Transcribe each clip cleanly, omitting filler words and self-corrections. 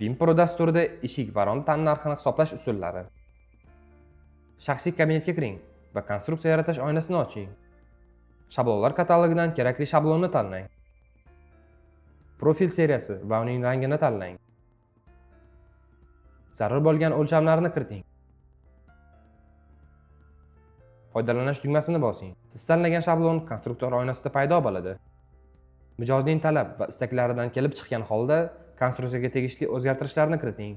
WinPro dasturida eshik va rom tannarxini hisoblash usullari. Shaxsiy kabinetga kiring va konstruksiya yaratish oynasini oching. Shablonlar katalogidan kerakli shablonni tanlang. Profil seriyasi va uning rangini tanlang. Zarur bo'lgan o'lchamlarni kiriting. Foydalanish tugmasini bosing. Siz tanlagan shablon konstruktor oynasida paydo bo'ladi. Mijozning talab va istaklaridan kelib chiqqan holda konstruksiyaga tegishli o'zgartirishlarni kiriting.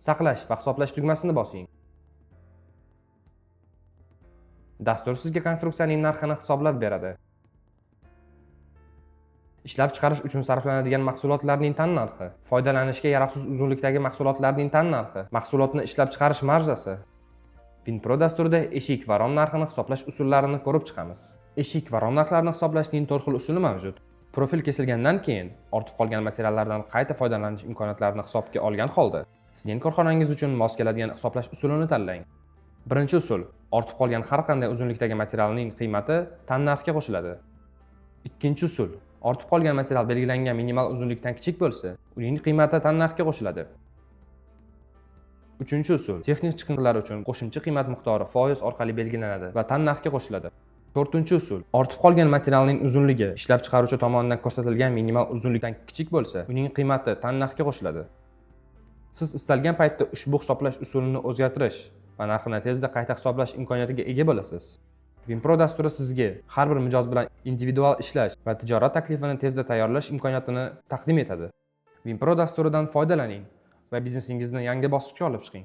Saqlash va hisoblash tugmasini bosing. Dastur sizga konstruksiyaning narxini hisoblab beradi. Ishlab chiqarish uchun sarflanadigan mahsulotlarning tannarxi, foydalanishga yaroqsiz uzunlikdagi mahsulotlarning tannarxi, mahsulotni ishlab chiqarish marjasi. WinPro dasturida eshik va rom narxini hisoblash usullarini ko'rib chiqamiz. Eshik va rom narxlarini hisoblashning 4 xil usuli mavjud. Profil kesilgandan keyin ortib qolgan materiallardan qayta foydalanish imkoniyatlarini hisobga olgan holda sizning korxonangiz uchun mos keladigan hisoblash usulini tanlang. Birinchi usul: ortib qolgan har qanday uzunlikdagi materialning qiymati tannarxga qo'shiladi. Ikkinchi usul: ortib qolgan material belgilangan minimal uzunlikdan kichik bo'lsa, uning qiymati tannarxga qo'shiladi. Uchinchi usul: texnik chiqindilar uchun qo'shimcha qiymat miqdori foiz orqali belgilanadi va tannarxga qo'shiladi. To'rtinchi usul: ortib qolgan materialning uzunligi ishlab chiqaruvchi tomonidan ko'rsatilgan minimal uzunlikdan kichik bo'lsa, uning qiymati tannarxga qo'shiladi. Siz istalgan paytda ushbu hisoblash usulini o'zgartirish va narxini tezda qayta hisoblash imkoniyatiga ega bo'lasiz. WinPro dasturi sizga har bir mijoz bilan individual ishlash va tijorat taklifini tezda tayyorlash imkoniyatini taqdim etadi. WinPro dasturidan foydalaning va biznesingizni yangi bosqichga olib chiqing.